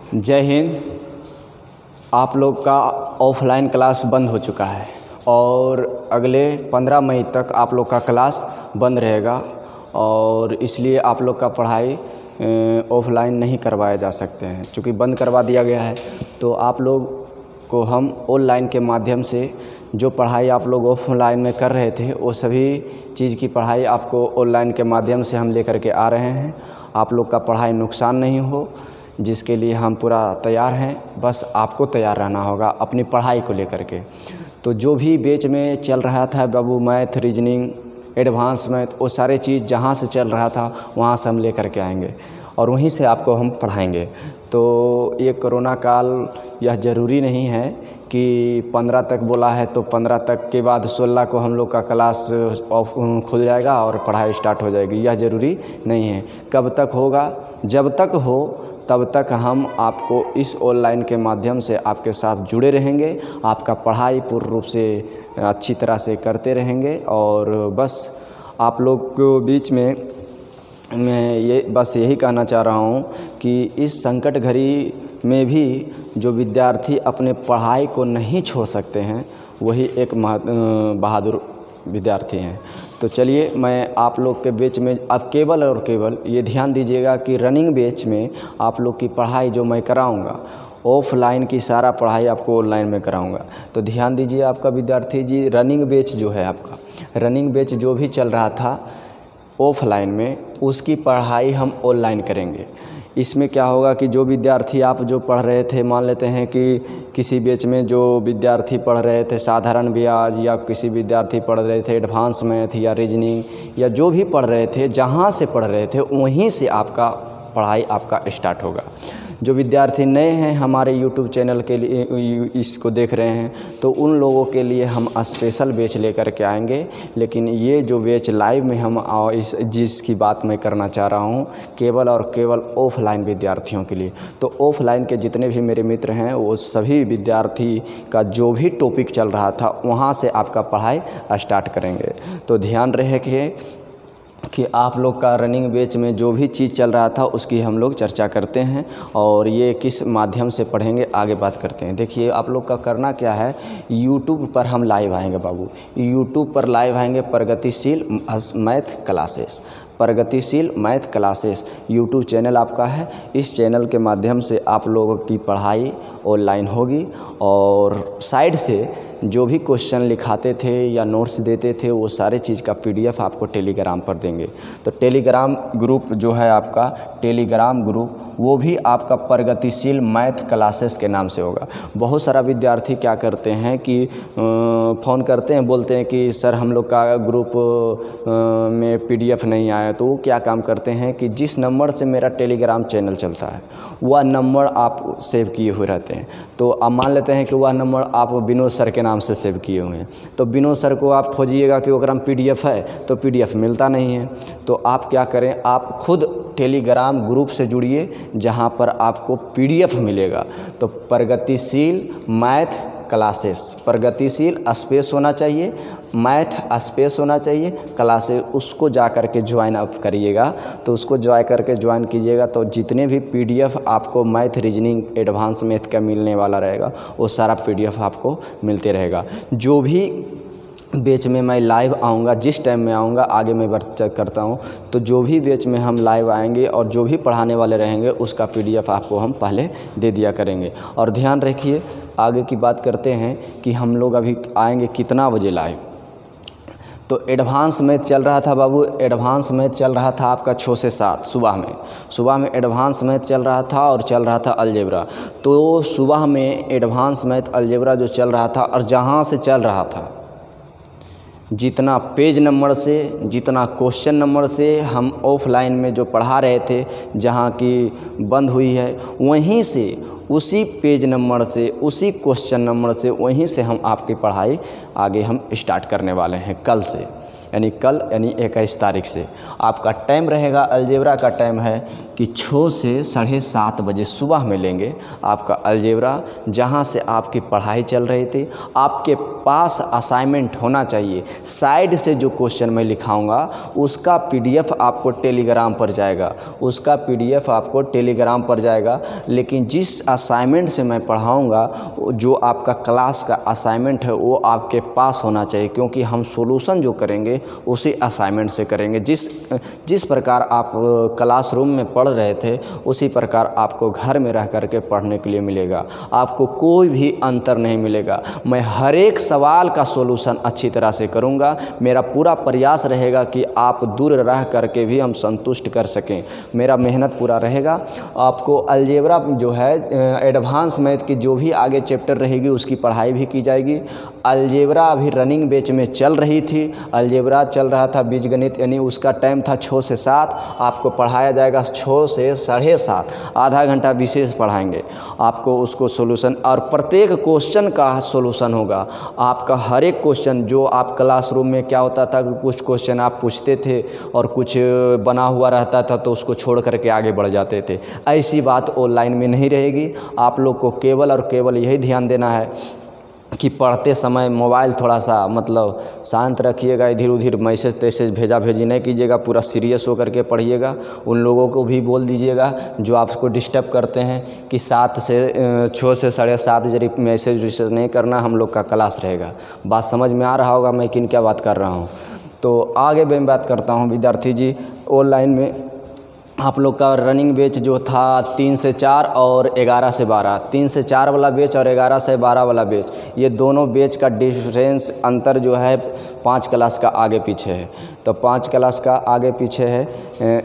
जय हिंद। आप लोग का ऑफलाइन क्लास बंद हो चुका है और अगले 15 मई तक आप लोग का क्लास बंद रहेगा और इसलिए आप लोग का पढ़ाई ऑफलाइन नहीं करवाया जा सकते हैं। चूँकि बंद करवा दिया गया है तो आप लोग को हम ऑनलाइन के माध्यम से जो पढ़ाई आप लोग ऑफलाइन में कर रहे थे वो सभी चीज़ की पढ़ाई आपको ऑनलाइन के माध्यम से हम लेकर के आ रहे हैं। आप लोग का पढ़ाई नुकसान नहीं हो, जिसके लिए हम पूरा तैयार हैं। बस आपको तैयार रहना होगा अपनी पढ़ाई को लेकर के। तो जो भी बैच में चल रहा था बाबू, मैथ, रीजनिंग, एडवांस मैथ, वो सारे चीज़ जहाँ से चल रहा था वहाँ से हम लेकर के आएंगे और वहीं से आपको हम पढ़ाएंगे। तो ये कोरोना काल यह ज़रूरी नहीं है कि 15 तक बोला है तो 15 तक के बाद 16 को हम लोग का क्लास ऑफ खुल जाएगा और पढ़ाई स्टार्ट हो जाएगी। यह ज़रूरी नहीं है। कब तक होगा? जब तक हो तब तक हम आपको इस ऑनलाइन के माध्यम से आपके साथ जुड़े रहेंगे। आपका पढ़ाई पूर्ण रूप से अच्छी तरह से करते रहेंगे। और बस आप लोग को बीच में मैं बस यही कहना चाह रहा हूँ कि इस संकट घड़ी में भी जो विद्यार्थी अपने पढ़ाई को नहीं छोड़ सकते हैं वही एक बहादुर विद्यार्थी हैं। तो चलिए मैं आप लोग के बैच में अब केवल और केवल ये ध्यान दीजिएगा कि रनिंग बैच में आप लोग की पढ़ाई जो मैं कराऊंगा ऑफलाइन की सारा पढ़ाई आपको ऑनलाइन में कराऊंगा। तो ध्यान दीजिए आपका विद्यार्थी जी, रनिंग बैच जो है आपका, रनिंग बैच जो भी चल रहा था ऑफलाइन में उसकी पढ़ाई हम ऑनलाइन करेंगे। इसमें क्या होगा कि जो विद्यार्थी आप जो पढ़ रहे थे, मान लेते हैं कि किसी बैच में जो विद्यार्थी पढ़ रहे थे साधारण ब्याज, या किसी विद्यार्थी पढ़ रहे थे एडवांस मैथ या रीजनिंग, या जो भी पढ़ रहे थे, जहाँ से पढ़ रहे थे वहीं से आपका पढ़ाई आपका स्टार्ट होगा। जो विद्यार्थी नए हैं हमारे यूट्यूब चैनल के लिए इसको देख रहे हैं तो उन लोगों के लिए हम स्पेशल बैच लेकर के आएंगे। लेकिन ये जो बैच लाइव में हम जिसकी बात मैं करना चाह रहा हूँ केवल और केवल ऑफलाइन विद्यार्थियों के लिए। तो ऑफलाइन के जितने भी मेरे मित्र हैं वो सभी विद्यार्थी का जो भी टॉपिक चल रहा था वहाँ से आपका पढ़ाई स्टार्ट करेंगे। तो ध्यान रहे कि आप लोग का रनिंग बैच में जो भी चीज़ चल रहा था उसकी हम लोग चर्चा करते हैं और ये किस माध्यम से पढ़ेंगे आगे बात करते हैं। देखिए आप लोग का करना क्या है, यूट्यूब पर हम लाइव आएंगे बाबू, यूट्यूब पर लाइव आएंगे प्रगतिशील मैथ क्लासेस। प्रगतिशील मैथ क्लासेस यूट्यूब चैनल आपका है। इस चैनल के माध्यम से आप लोगों की पढ़ाई ऑनलाइन होगी और साइड से जो भी क्वेश्चन लिखाते थे या नोट्स देते थे वो सारे चीज़ का PDF आपको टेलीग्राम पर देंगे। तो टेलीग्राम ग्रुप जो है आपका, टेलीग्राम ग्रुप वो भी आपका प्रगतिशील मैथ क्लासेस के नाम से होगा। बहुत सारा विद्यार्थी क्या करते हैं कि फ़ोन करते हैं, बोलते हैं कि सर हम लोग का ग्रुप में PDF नहीं आया। तो वो क्या काम करते हैं कि जिस नंबर से मेरा टेलीग्राम चैनल चलता है वह नंबर आप सेव किए हुए रहते हैं। तो अब मान लेते हैं कि वह नंबर आप विनोद सर के नाम से सेव किए हुए हैं, तो विनोद सर को आप खोजिएगा कि ओकरा में PDF है तो PDF मिलता नहीं है। तो आप क्या करें, आप खुद टेलीग्राम ग्रुप से जुड़िए जहां पर आपको PDF मिलेगा। तो प्रगतिशील मैथ क्लासेस, प्रगतिशील स्पेस होना चाहिए, मैथ स्पेस होना चाहिए, क्लासेस, उसको जा कर के ज्वाइन अप करिएगा। तो उसको ज्वाइन कीजिएगा तो जितने भी PDF आपको मैथ, रीजनिंग, एडवांस मैथ का मिलने वाला रहेगा वो सारा PDF आपको मिलते रहेगा। जो भी बैच में मैं लाइव आऊँगा, जिस टाइम में आऊँगा आगे मैं बात करता हूँ, तो जो भी बैच में हम लाइव आएंगे और जो भी पढ़ाने वाले रहेंगे उसका PDF आपको हम पहले दे दिया करेंगे। और ध्यान रखिए आगे की बात करते हैं कि हम लोग अभी आएंगे कितना बजे लाइव। तो एडवांस मैथ चल रहा था बाबू, एडवांस मैथ चल रहा था आपका 6 से 7 सुबह में एडवांस मैथ चल रहा था और चल रहा था अलजेब्रा। तो सुबह में एडवांस मैथ अलजेब्रा जो चल रहा था और जहाँ से चल रहा था, जितना पेज नंबर से, जितना क्वेश्चन नंबर से हम ऑफलाइन में जो पढ़ा रहे थे जहाँ की बंद हुई है, वहीं से उसी पेज नंबर से, उसी क्वेश्चन नंबर से, वहीं से हम आपकी पढ़ाई आगे हम स्टार्ट करने वाले हैं कल से। यानी कल यानी 21 तारीख से आपका टाइम रहेगा। अलजेब्रा का टाइम है कि 6 से 7:30 बजे सुबह में लेंगे आपका अलजेब्रा, जहाँ से आपकी पढ़ाई चल रही थी। आपके पास असाइनमेंट होना चाहिए। साइड से जो क्वेश्चन मैं लिखाऊंगा उसका पीडीएफ आपको टेलीग्राम पर जाएगा, उसका पीडीएफ आपको टेलीग्राम पर जाएगा। लेकिन जिस असाइनमेंट से मैं पढ़ाऊंगा, जो आपका क्लास का असाइनमेंट है, वो आपके पास होना चाहिए, क्योंकि हम सॉल्यूशन जो करेंगे उसी असाइनमेंट से करेंगे। जिस प्रकार आप क्लासरूम में पढ़ रहे थे उसी प्रकार आपको घर में रह करके पढ़ने के लिए मिलेगा। आपको कोई भी अंतर नहीं मिलेगा। मैं हर एक सवाल का सॉल्यूशन अच्छी तरह से करूंगा। मेरा पूरा प्रयास रहेगा कि आप दूर रह करके भी हम संतुष्ट कर सकें। मेरा मेहनत पूरा रहेगा। आपको अलजेब्रा जो है एडवांस मैथ की जो भी आगे चैप्टर रहेगी उसकी पढ़ाई भी की जाएगी। अलजेब्रा अभी रनिंग बैच में चल रही थी। अलजेब्रा चल रहा था बीजगणित, यानी उसका टाइम था 6 से 7। आपको पढ़ाया जाएगा 6 से 7:30, आधा घंटा विशेष पढ़ाएंगे आपको उसको सॉल्यूशन, और प्रत्येक क्वेश्चन का सॉल्यूशन होगा। आपका हर एक क्वेश्चन, जो आप क्लासरूम में क्या होता था कि कुछ क्वेश्चन आप पूछते थे और कुछ बना हुआ रहता था तो उसको छोड़ करके आगे बढ़ जाते थे, ऐसी बात ऑनलाइन में नहीं रहेगी। आप लोग को केवल और केवल यही ध्यान देना है कि पढ़ते समय मोबाइल थोड़ा सा मतलब शांत रखिएगा, इधर उधर मैसेज तैसेज भेजा भेजी नहीं कीजिएगा, पूरा सीरियस होकर के पढ़िएगा। उन लोगों को भी बोल दीजिएगा जो आपको डिस्टर्ब करते हैं कि 6 से 7:30 जरी मैसेज वैसेज नहीं करना, हम लोग का क्लास रहेगा। बात समझ में आ रहा होगा मैं किन क्या बात कर रहा हूँ। तो आगे मैं बात करता हूँ विद्यार्थी जी। ऑनलाइन में आप लोग का रनिंग बैच जो था 3 से 4 और 11 से 12, 3 से 4 वाला बैच और 11 से 12 वाला बैच, ये दोनों बैच का डिफरेंस अंतर जो है 5 क्लास का आगे पीछे है। तो 5 क्लास का आगे पीछे है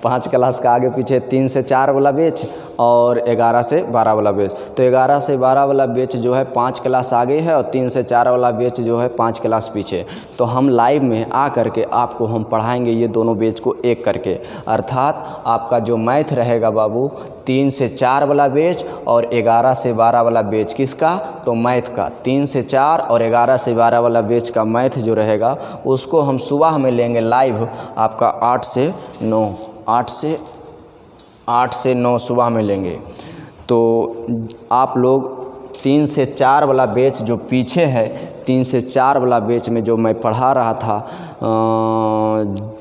5 क्लास का आगे पीछे 3 से 4 वाला बैच और 11 से 12 वाला बैच। तो 11 से 12 वाला बैच जो है 5 क्लास आगे है और 3 से 4 वाला बैच जो है 5 क्लास पीछे। तो हम लाइव में आ करके आपको हम पढ़ाएंगे ये दोनों बैच को एक करके। अर्थात आपका जो मैथ रहेगा बाबू 3 से 4 वाला बैच और 11 से 12 वाला बैच, किसका? तो मैथ का। 3 से 4 और 11 से 12 वाला बैच का मैथ जो रहेगा उसको हम सुबह में लेंगे लाइव आपका 8 से 9 सुबह में लेंगे। तो आप लोग 3 से 4 वाला बैच जो पीछे है, 3 से 4 वाला बैच में जो मैं पढ़ा रहा था,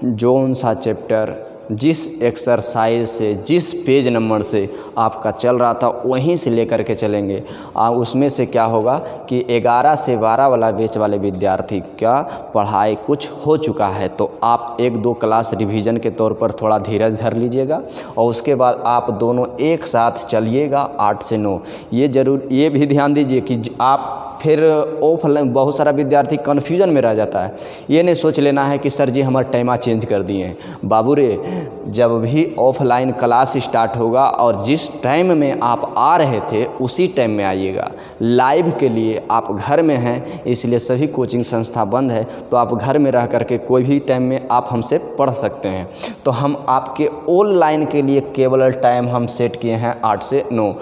जौन सा चैप्टर जिस एक्सरसाइज से, जिस पेज नंबर से आपका चल रहा था वहीं से लेकर के चलेंगे। उसमें से क्या होगा कि 11 से 12 वाला बैच वाले विद्यार्थी का पढ़ाई कुछ हो चुका है, तो आप 1-2 क्लास रिवीजन के तौर पर थोड़ा धीरज धर लीजिएगा और उसके बाद आप दोनों एक साथ चलिएगा 8 से 9। ये भी ध्यान दीजिए कि आप फिर ऑफलाइन, बहुत सारा विद्यार्थी कन्फ्यूजन में रह जाता है। ये नहीं सोच लेना है कि सर जी हमारा टाइम चेंज कर दिए हैं। बाबू रे, जब भी ऑफलाइन क्लास स्टार्ट होगा और जिस टाइम में आप आ रहे थे उसी टाइम में आइएगा। लाइव के लिए आप घर में हैं, इसलिए सभी कोचिंग संस्था बंद है, तो आप घर में रह करके कोई भी टाइम में आप हमसे पढ़ सकते हैं। तो हम आपके ऑनलाइन के लिए केवल टाइम हम सेट किए हैं 8 से 9।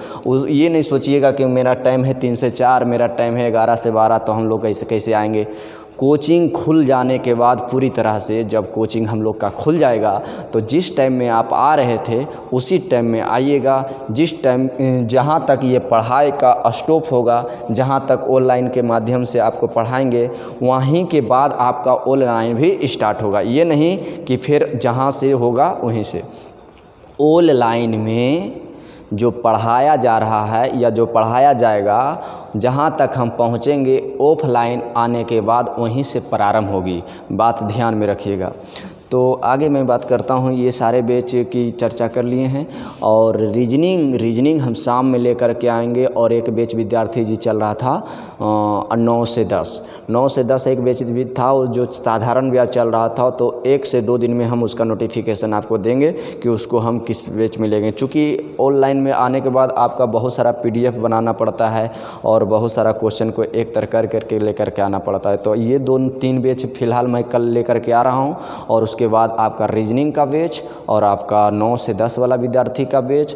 ये नहीं सोचिएगा कि मेरा टाइम है 3 से 4, मेरा टाइम है 11 से 12, तो हम लोग कैसे आएंगे। कोचिंग खुल जाने के बाद पूरी तरह से, जब कोचिंग हम लोग का खुल जाएगा तो जिस टाइम में आप आ रहे थे उसी टाइम में आइएगा। जिस टाइम जहाँ तक ये पढ़ाई का स्टॉप होगा, जहाँ तक ऑनलाइन के माध्यम से आपको पढ़ाएंगे, वहीं के बाद आपका ऑनलाइन भी स्टार्ट होगा। ये नहीं कि फिर जहाँ से होगा वहीं से। ऑनलाइन में जो पढ़ाया जा रहा है या जो पढ़ाया जाएगा, जहाँ तक हम पहुँचेंगे ऑफलाइन आने के बाद वहीं से प्रारंभ होगी। बात ध्यान में रखिएगा। तो आगे मैं बात करता हूँ, ये सारे बैच की चर्चा कर लिए हैं और रीजनिंग हम शाम में लेकर के आएंगे। और एक बैच विद्यार्थी जी चल रहा था 9 से 10 एक बैच भी था जो साधारण ब्याज चल रहा था। तो 1 से 2 दिन में हम उसका नोटिफिकेशन आपको देंगे कि उसको हम किस बैच में लेंगे। चूँकि ऑनलाइन में आने के बाद आपका बहुत सारा PDF बनाना पड़ता है और बहुत सारा क्वेश्चन को एक तरह करके लेकर के आना पड़ता है। तो ये 2-3 बैच फ़िलहाल मैं कल लेकर के आ रहा हूँ और उसके बाद आपका रीजनिंग का बैच और आपका 9 से 10 वाला विद्यार्थी का बैच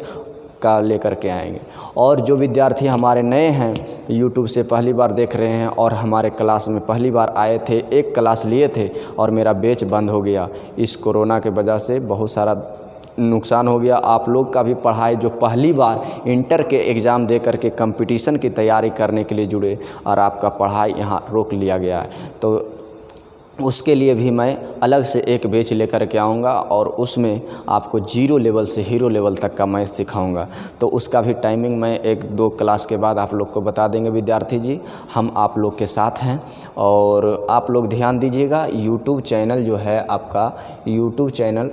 का लेकर के आएंगे। और जो विद्यार्थी हमारे नए हैं, यूट्यूब से पहली बार देख रहे हैं और हमारे क्लास में पहली बार आए थे, एक क्लास लिए थे और मेरा बैच बंद हो गया इस कोरोना के वजह से। बहुत सारा नुकसान हो गया। आप लोग का भी पढ़ाई जो पहली बार इंटर के एग्ज़ाम दे करके कंपटीशन की तैयारी करने के लिए जुड़े और आपका पढ़ाई यहाँ रोक लिया गया है, तो उसके लिए भी मैं अलग से एक बैच लेकर के आऊँगा और उसमें आपको 0 लेवल से हीरो लेवल तक का मैथ सिखाऊँगा। तो उसका भी टाइमिंग मैं 1-2 क्लास के बाद आप लोग को बता देंगे विद्यार्थी जी। हम आप लोग के साथ हैं और आप लोग ध्यान दीजिएगा, यूट्यूब चैनल जो है आपका, यूट्यूब चैनल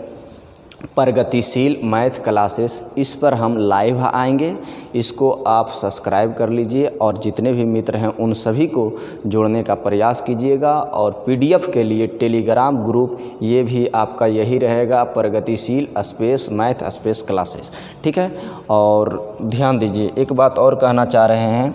प्रगतिशील मैथ क्लासेस, इस पर हम लाइव आएंगे। इसको आप सब्सक्राइब कर लीजिए और जितने भी मित्र हैं उन सभी को जोड़ने का प्रयास कीजिएगा। और पीडीएफ के लिए टेलीग्राम ग्रुप ये भी आपका यही रहेगा, प्रगतिशील स्पेस मैथ स्पेस क्लासेस, ठीक है। और ध्यान दीजिए, एक बात और कहना चाह रहे हैं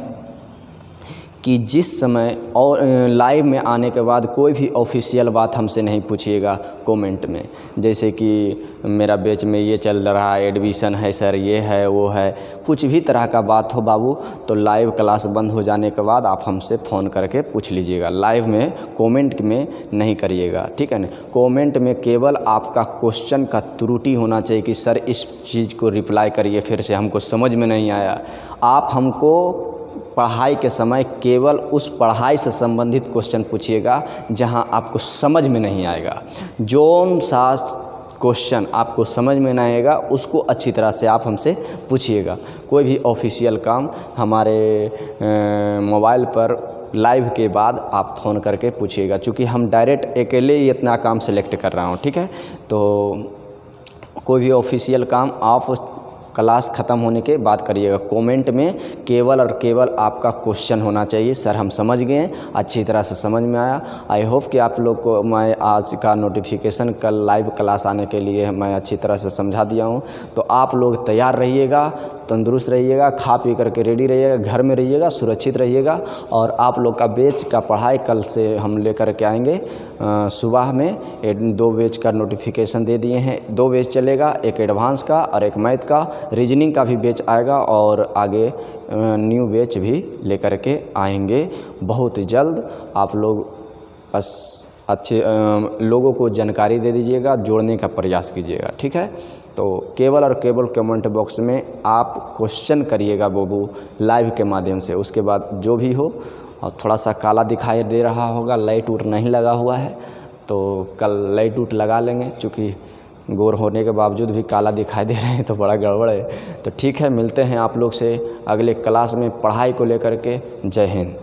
कि जिस समय और लाइव में आने के बाद कोई भी ऑफिशियल बात हमसे नहीं पूछिएगा कमेंट में, जैसे कि मेरा बैच में ये चल रहा है, एडमिशन है सर, ये है वो है, कुछ भी तरह का बात हो बाबू तो लाइव क्लास बंद हो जाने के बाद आप हमसे फ़ोन करके पूछ लीजिएगा। लाइव में कमेंट में नहीं करिएगा, ठीक है ना। कमेंट में केवल आपका क्वेश्चन का त्रुटि होना चाहिए कि सर इस चीज़ को रिप्लाई करिए फिर से, हमको समझ में नहीं आया। आप हमको पढ़ाई के समय केवल उस पढ़ाई से संबंधित क्वेश्चन पूछिएगा जहां आपको समझ में नहीं आएगा। जौन सा क्वेश्चन आपको समझ में नहीं आएगा उसको अच्छी तरह से आप हमसे पूछिएगा। कोई भी ऑफिशियल काम हमारे मोबाइल पर लाइव के बाद आप फ़ोन करके पूछिएगा, क्योंकि हम डायरेक्ट अकेले ही इतना काम सेलेक्ट कर रहा हूँ, ठीक है। तो कोई भी ऑफिशियल काम आप क्लास ख़त्म होने के बाद करिएगा। कमेंट में केवल और केवल आपका क्वेश्चन होना चाहिए, सर हम समझ गए, अच्छी तरह से समझ में आया। आई होप कि आप लोग को मैं आज का नोटिफिकेशन कल लाइव क्लास आने के लिए मैं अच्छी तरह से समझा दिया हूं। तो आप लोग तैयार रहिएगा, तंदुरुस्त रहिएगा, खा पी करके रेडी रहिएगा, घर में रहिएगा, सुरक्षित रहिएगा। और आप लोग का बैच का पढ़ाई कल से हम लेकर के आएंगे सुबह में। 2 बैच का नोटिफिकेशन दे दिए हैं, 2 बैच चलेगा, एक एडवांस का और एक मैथ का। रीजनिंग का भी बैच आएगा और आगे न्यू बैच भी लेकर के आएंगे बहुत जल्द। आप लोग बस अच्छे लोगों को जानकारी दे दीजिएगा, जोड़ने का प्रयास कीजिएगा, ठीक है। तो केवल और केवल कमेंट बॉक्स में आप क्वेश्चन करिएगा बाबू लाइव के माध्यम से। उसके बाद जो भी हो, और थोड़ा सा काला दिखाई दे रहा होगा, लाइट उट नहीं लगा हुआ है तो कल लाइट उट लगा लेंगे, क्योंकि गोर होने के बावजूद भी काला दिखाई दे रहे हैं तो बड़ा गड़बड़ है। तो ठीक है, मिलते हैं आप लोग से अगले क्लास में पढ़ाई को लेकर के। जय हिंद।